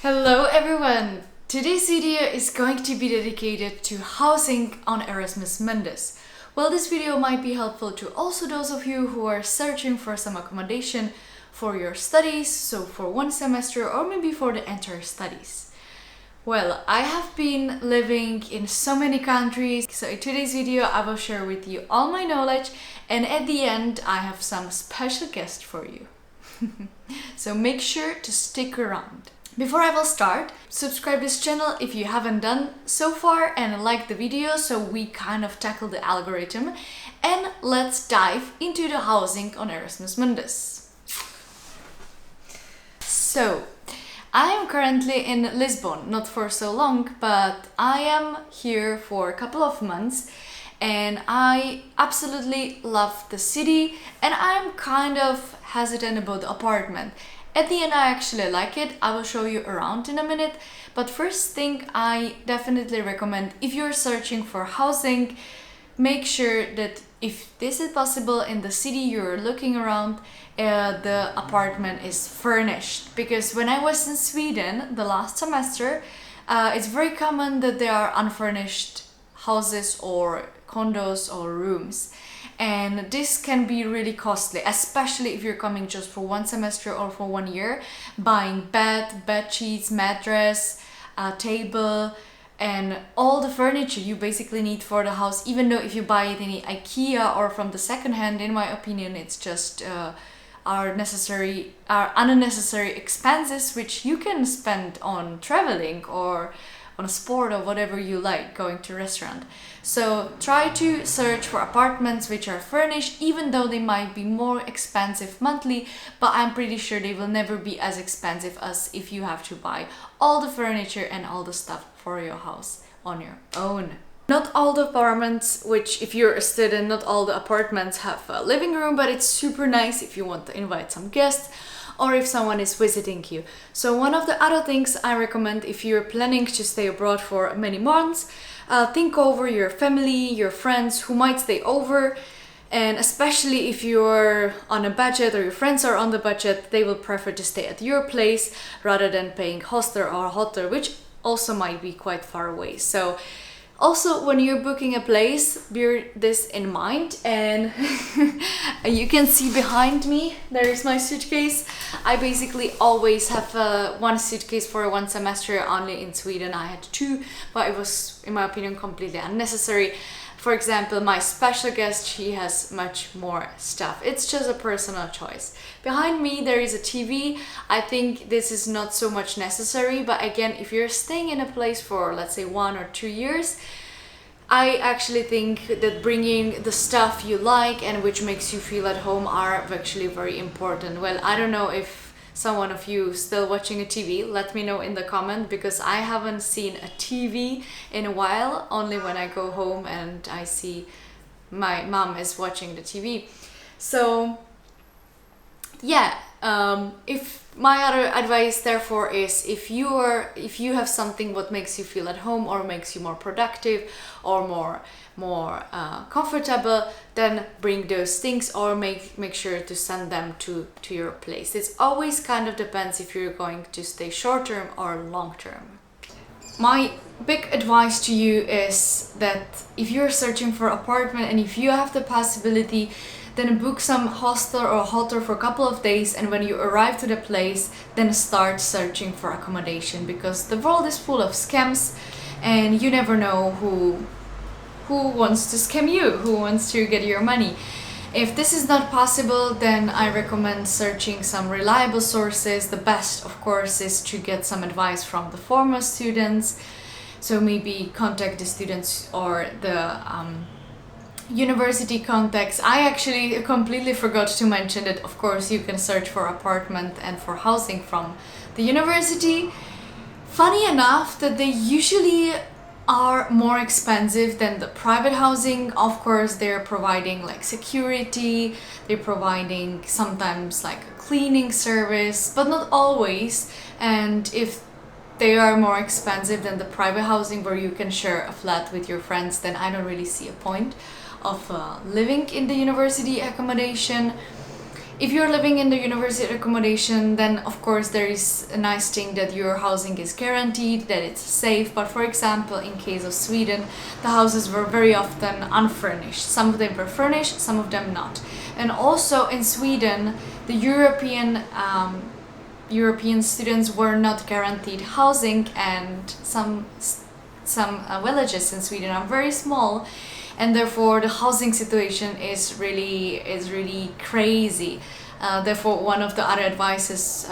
Hello everyone! Today's video is going to be dedicated to housing on Erasmus Mundus. Well, this video might be helpful to also those of you who are searching for some accommodation for your studies, so for one semester or maybe for the entire studies. Well, I have been living in so many countries, so in today's video I will share with you all my knowledge, and at the end I have some special guests for you. So make sure to stick around. Before I will start, subscribe this channel if you haven't done so far and like the video so we kind of tackle the algorithm, and let's dive into the housing on Erasmus Mundus. So, I am currently in Lisbon, not for so long, but I am here for a couple of months and I absolutely love the city, and I'm kind of hesitant about the apartment. At the end, I actually like it. I will show you around in a minute. But first thing I definitely recommend, if you're searching for housing, make sure that if this is possible in the city you're looking around, the apartment is furnished. Because when I was in Sweden the last semester, it's very common that there are unfurnished houses or condos or rooms. And this can be really costly, especially if you're coming just for one semester or for 1 year. Buying bed sheets, mattress, table, and all the furniture you basically need for the house. Even though if you buy it in IKEA or from the second hand, in my opinion, it's just are unnecessary expenses which you can spend on traveling or on a sport or whatever you like, going to a restaurant. So try to search for apartments which are furnished, even though they might be more expensive monthly, but I'm pretty sure they will never be as expensive as if you have to buy all the furniture and all the stuff for your house on your own. Not all the apartments, which if you're a student, not all the apartments have a living room, but it's super nice if you want to invite some guests or if someone is visiting you. So one of the other things I recommend if you're planning to stay abroad for many months, think over your family, your friends who might stay over, and especially if you're on a budget or your friends are on the budget, they will prefer to stay at your place rather than paying hostel or hotel, which also might be quite far away. So also, when you're booking a place, bear this in mind. And you can see behind me, there is my suitcase. I basically always have one suitcase for one semester. Only in Sweden I had two, but it was, in my opinion, completely unnecessary. For example, my special guest, she has much more stuff. It's just a personal choice. Behind me there is a TV. I think this is not so much necessary, but again, if you're staying in a place for, let's say, 1 or 2 years, I actually think that bringing the stuff you like and which makes you feel at home are actually very important. Well, I don't know if someone of you still watching a TV, let me know in the comment, because I haven't seen a TV in a while, only when I go home and I see my mom is watching the TV. So yeah, if my other advice therefore is, if you have something what makes you feel at home or makes you more productive or more comfortable, then bring those things or make sure to send them to your place. It always kind of depends if you're going to stay short term or long term. My big advice to you is that if you're searching for an apartment and if you have the possibility, then book some hostel or hotel for a couple of days, and when you arrive to the place, then start searching for accommodation, because the world is full of scams and you never know who wants to scam you, who wants to get your money. If this is not possible, then I recommend searching some reliable sources. The best, of course, is to get some advice from the former students. So maybe contact the students or the university contacts. I actually completely forgot to mention that, of course, you can search for apartment and for housing from the university. Funny enough that they usually are more expensive than the private housing. Of course, they're providing like security, they're providing sometimes like a cleaning service, but not always. And if they are more expensive than the private housing where you can share a flat with your friends, then I don't really see a point of living in the university accommodation. If you're living in the university accommodation, then of course there is a nice thing that your housing is guaranteed, that it's safe. But for example, in case of Sweden, the houses were very often unfurnished. Some of them were furnished, some of them not. And also in Sweden, the European students were not guaranteed housing, and some villages in Sweden are very small, and therefore the housing situation is really crazy. Therefore, one of the other advices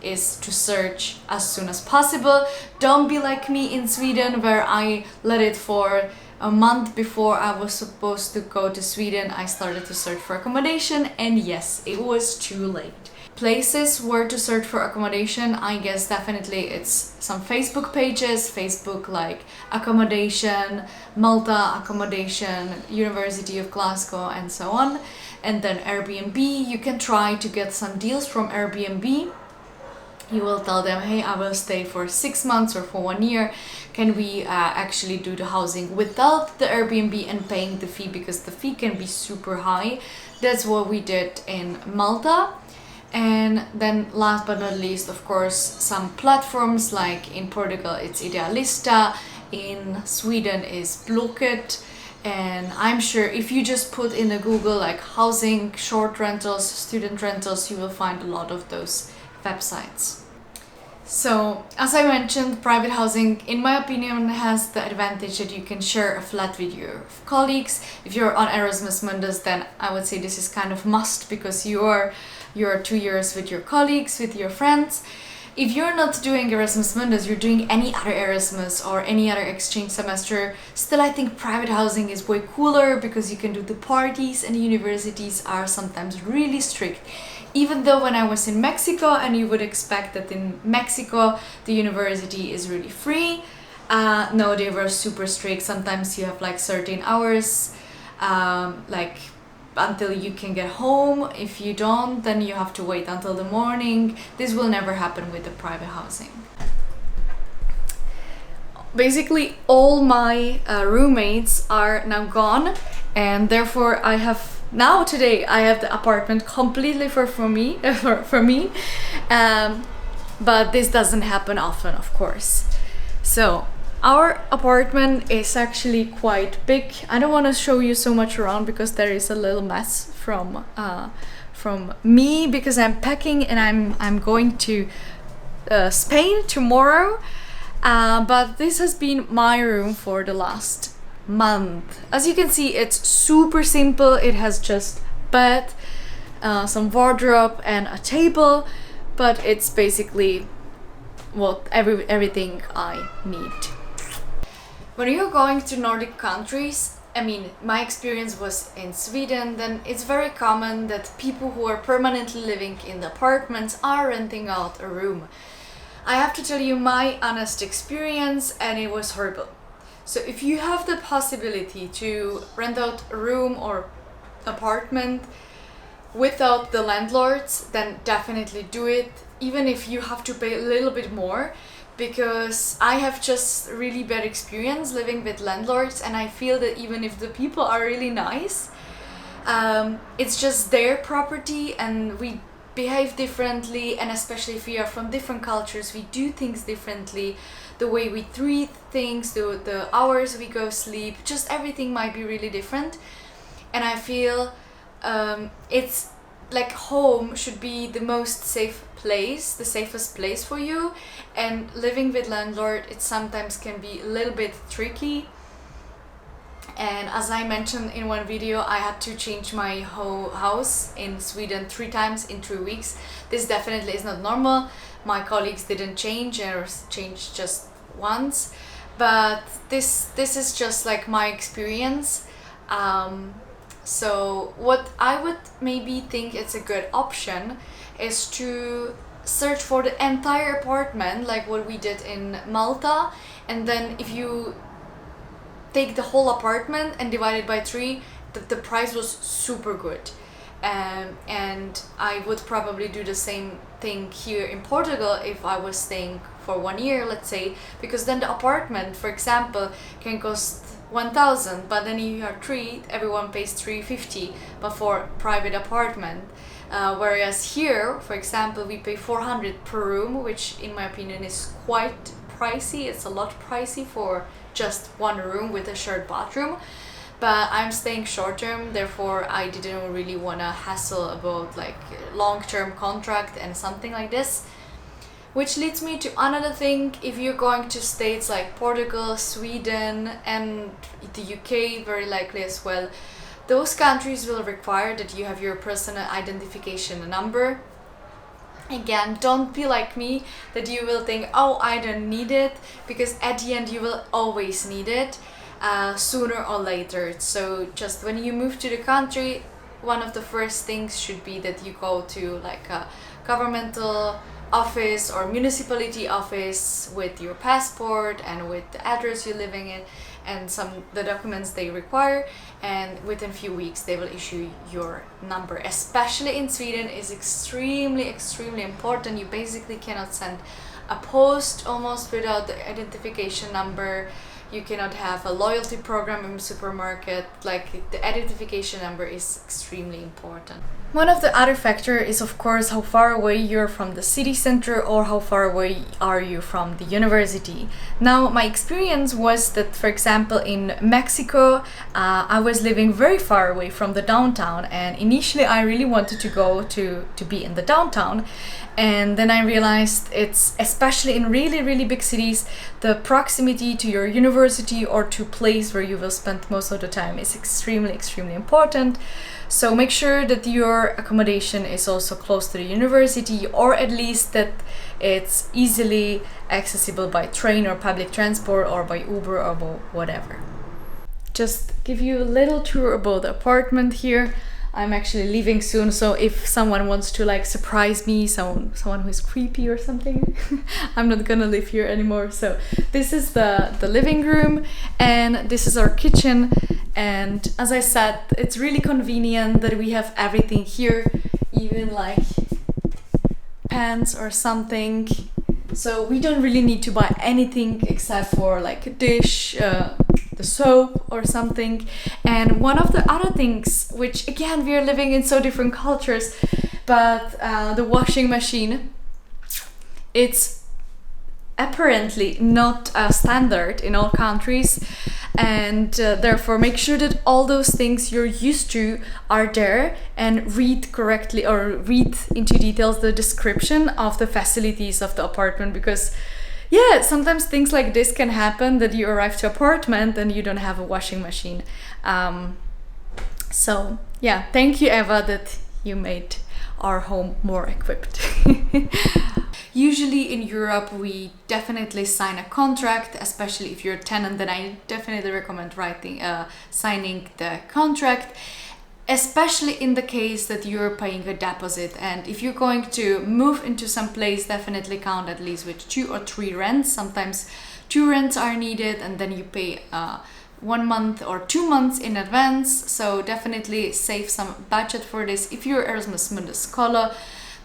is to search as soon as possible. Don't be like me in Sweden, where I let it for a month before I was supposed to go to Sweden. I started to search for accommodation, and yes, it was too late. Places where to search for accommodation, I guess definitely it's some Facebook pages, Facebook like accommodation, Malta accommodation, University of Glasgow, and so on. And then Airbnb, you can try to get some deals from Airbnb. You will tell them, hey, I will stay for 6 months or for 1 year. Can we actually do the housing without the Airbnb and paying the fee, because the fee can be super high. That's what we did in Malta. And then last but not least, of course, some platforms, like in Portugal it's Idealista, in Sweden is Blocket, and I'm sure if you just put in a Google like housing, short rentals, student rentals, you will find a lot of those websites. So, as I mentioned, private housing, in my opinion, has the advantage that you can share a flat with your colleagues. If you're on Erasmus Mundus, then I would say this is kind of must, because you're 2 years with your colleagues, with your friends. If you're not doing Erasmus Mundus, you're doing any other Erasmus or any other exchange semester, still I think private housing is way cooler, because you can do the parties, and universities are sometimes really strict. Even though when I was in Mexico, and you would expect that in Mexico the university is really free, no, they were super strict. Sometimes you have like certain hours, like until you can get home. If you don't, then you have to wait until the morning. This will never happen with the private housing. Basically, all my roommates are now gone, and therefore today I have the apartment completely for me. But this doesn't happen often, of course. So our apartment is actually quite big. I don't want to show you so much around, because there is a little mess from me, because I'm packing and I'm going to Spain tomorrow. But this has been my room for the last month. As you can see, it's super simple. It has just bed, some wardrobe, and a table, but it's basically everything I need. When you're going to Nordic countries, I mean, my experience was in Sweden, then it's very common that people who are permanently living in the apartments are renting out a room. I have to tell you my honest experience, and it was horrible. So if you have the possibility to rent out a room or apartment without the landlords, then definitely do it, even if you have to pay a little bit more, because I have just really bad experience living with landlords, and I feel that even if the people are really nice, it's just their property, and we behave differently, and especially if we are from different cultures, we do things differently. The way we treat things, the hours we go sleep, just everything might be really different. And I feel it's like home should be the most safe place, the safest place for you. And living with landlord, it sometimes can be a little bit tricky. And as I mentioned in one video, I had to change my whole house in Sweden 3 times in 3 weeks. This definitely is not normal. My colleagues didn't change, or changed just once, but this is just like my experience. So what I would maybe think it's a good option is to search for the entire apartment, like what we did in Malta, and then if you take the whole apartment and divide it by 3, the price was super good. And I would probably do the same thing here in Portugal if I was staying for 1 year, let's say, because then the apartment, for example, can cost 1,000, but then you are 3, everyone pays 350, but for private apartment. Whereas here, for example, we pay 400 per room, which in my opinion is quite pricey. It's a lot pricey for just one room with a shared bathroom. But I'm staying short term, therefore I didn't really want to hassle about like long-term contract and something like this. Which leads me to another thing: if you're going to states like Portugal, Sweden, and the UK, very likely as well, those countries will require that you have your personal identification number. Again, don't be like me that you will think, oh, I don't need it, because at the end you will always need it. Sooner or later. So just when you move to the country, one of the first things should be that you go to like a governmental office or municipality office with your passport and with the address you're living in and the documents they require, and within a few weeks they will issue your number. Especially in Sweden is extremely important. You basically cannot send a post almost without the identification number. You cannot have a loyalty program in the supermarket. Like, the identification number is extremely important. One of the other factors is, of course, how far away you're from the city center or how far away are you from the university. Now, my experience was that, for example, in Mexico, I was living very far away from the downtown, and initially I really wanted to go to be in the downtown. And then I realized it's, especially in really big cities, the proximity to your university or to place where you will spend most of the time is extremely important. So make sure that your accommodation is also close to the university, or at least that it's easily accessible by train or public transport or by Uber or whatever. Just give you a little tour about the apartment here. I'm actually leaving soon, so if someone wants to like surprise me, someone who's creepy or something, I'm not gonna live here anymore. So this is the living room, and this is our kitchen. And as I said, it's really convenient that we have everything here, even like pans or something. So we don't really need to buy anything except for like a dish, the soap or something. And one of the other things, which again, we are living in so different cultures, but the washing machine, it's apparently not standard in all countries, and therefore make sure that all those things you're used to are there, and read correctly or read into details the description of the facilities of the apartment, because yeah, sometimes things like this can happen, that you arrive to apartment and you don't have a washing machine. So yeah, thank you, Eva, that you made our home more equipped. Usually in Europe, we definitely sign a contract, especially if you're a tenant, then I definitely recommend signing the contract, especially in the case that you're paying a deposit. And if you're going to move into some place, definitely count at least with 2 or 3 rents. Sometimes 2 rents are needed, and then you pay 1 month or 2 months in advance. So definitely save some budget for this. If you're Erasmus Mundus scholar,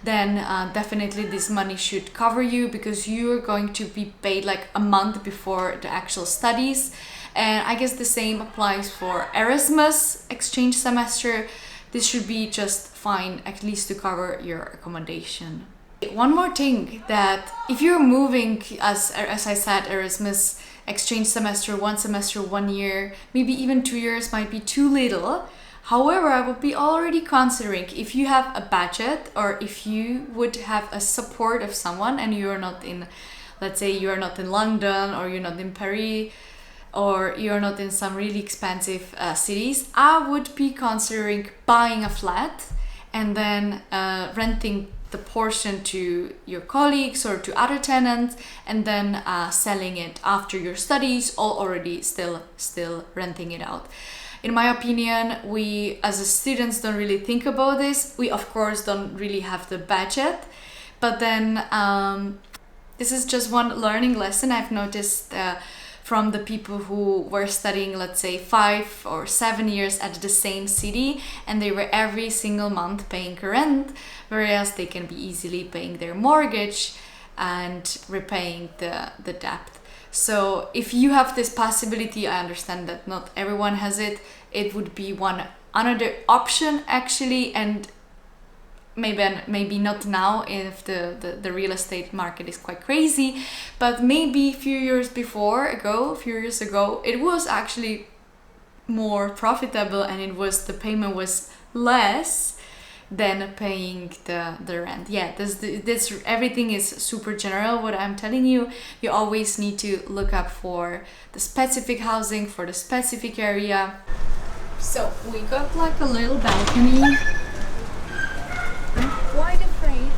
then definitely this money should cover you, because you're going to be paid like a month before the actual studies. And I guess the same applies for Erasmus exchange semester. This should be just fine, at least to cover your accommodation. One more thing, that if you're moving, as I said, Erasmus exchange semester, 1 year, maybe even 2 years might be too little. However, I would be already considering, if you have a budget, or if you would have a support of someone and you're not in, let's say you're not in London, or you're not in Paris, or you're not in some really expensive cities, I would be considering buying a flat and then renting the portion to your colleagues or to other tenants, and then selling it after your studies, or already still renting it out. In my opinion, we as students don't really think about this. We of course don't really have the budget, but then this is just one learning lesson I've noticed from the people who were studying, let's say 5 or 7 years at the same city, and they were every single month paying rent, whereas they can be easily paying their mortgage and repaying the debt. So if you have this possibility, I understand that not everyone has it, it would be another option actually, and maybe not now if the real estate market is quite crazy, but maybe a few years ago, it was actually more profitable, and the payment was less than paying the rent. Yeah, this everything is super general what I'm telling you. You always need to look up for the specific housing for the specific area. So we got like a little balcony. I'm quite afraid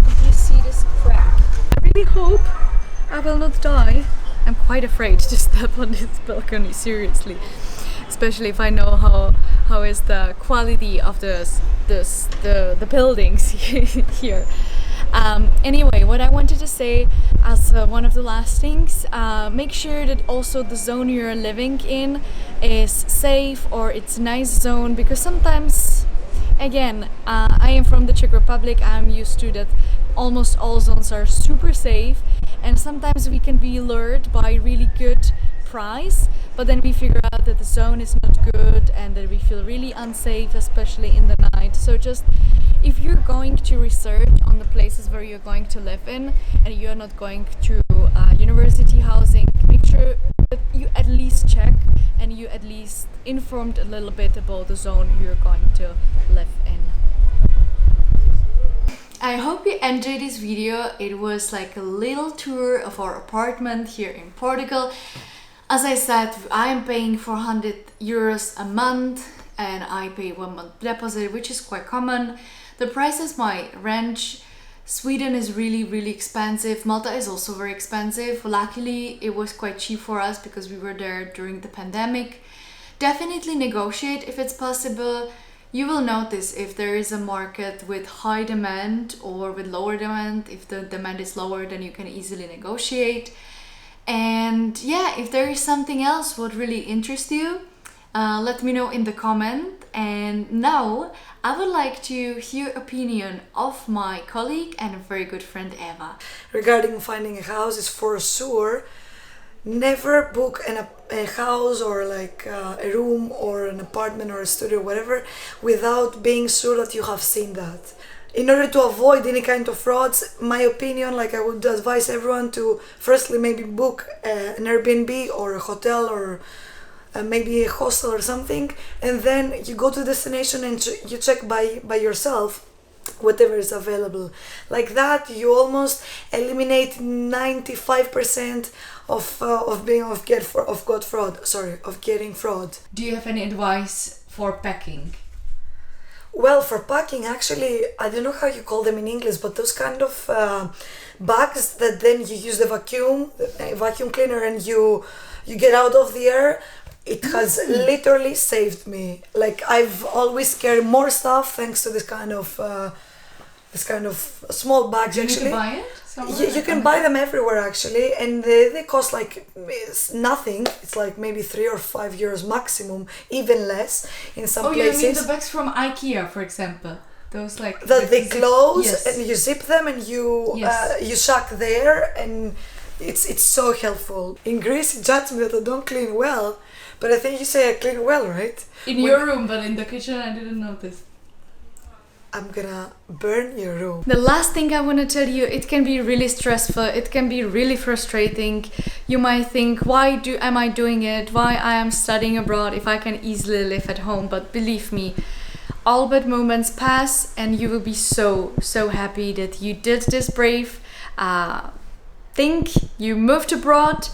if you see this crack. I really hope I will not die. I'm quite afraid to step on this balcony, seriously. Especially if I know how is the quality of the buildings here. Anyway, what I wanted to say as one of the last things, make sure that also the zone you're living in is safe, or it's a nice zone, because sometimes, again, I am from the Czech Republic. I'm used to that almost all zones are super safe, and sometimes we can be lured by really good price, but then we figure out that the zone is not good and that we feel really unsafe, especially in the night. So just, if you're going to research on the places where you're going to live in and you're not going to university housing, make sure that you at least check and you at least informed a little bit about the zone you're going to live in. I hope you enjoyed this video. It was like a little tour of our apartment here in Portugal. As I said, I am paying 400 euros a month, and I pay 1 month deposit, which is quite common. The prices might range. Sweden is really expensive. Malta is also very expensive. Luckily, it was quite cheap for us because we were there during the pandemic. Definitely negotiate if it's possible. You will notice if there is a market with high demand or with lower demand. If the demand is lower, then you can easily negotiate. And yeah, if there is something else what really interests you, let me know in the comment. And now I would like to hear opinion of my colleague and a very good friend Eva. Regarding finding a house, is for sure never book a house or like a room or an apartment or a studio, whatever, without being sure that you have seen that. In order to avoid any kind of frauds, my opinion, like I would advise everyone to firstly maybe book an Airbnb or a hotel or maybe a hostel or something, and then you go to the destination and you check by yourself whatever is available. Like that, you almost eliminate 95% of getting fraud. Do you have any advice for packing? Well, for packing, actually, I don't know how you call them in English, but those kind of bags that then you use the vacuum cleaner and you get out of the air. It has literally saved me. Like, I've always carried more stuff thanks to this kind of small bags. Do you actually need to buy it somewhere? You can buy them everywhere actually, and they cost like nothing. It's like maybe 3 or 5 euros maximum, even less in some places. You mean the bags from IKEA, for example? Those like that they close, yes. And you zip them and you chuck there, and it's so helpful. In Greece, you judge me that I don't clean well, but I think you say I clean well, right? In your room, but in the kitchen I didn't notice. I'm gonna burn your room. The last thing I want to tell you, it can be really stressful, it can be really frustrating. You might think, why am I doing it? Why I am studying abroad if I can easily live at home? But believe me, all bad moments pass, and you will be so happy that you did this brave thing. You moved abroad.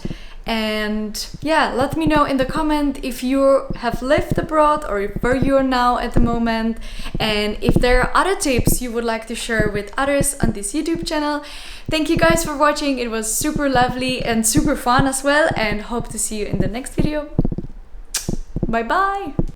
And yeah, let me know in the comment if you have lived abroad or where you are now at the moment, and if there are other tips you would like to share with others on this YouTube channel. Thank you guys for watching. It was super lovely and super fun as well, and hope to see you in the next video. Bye bye!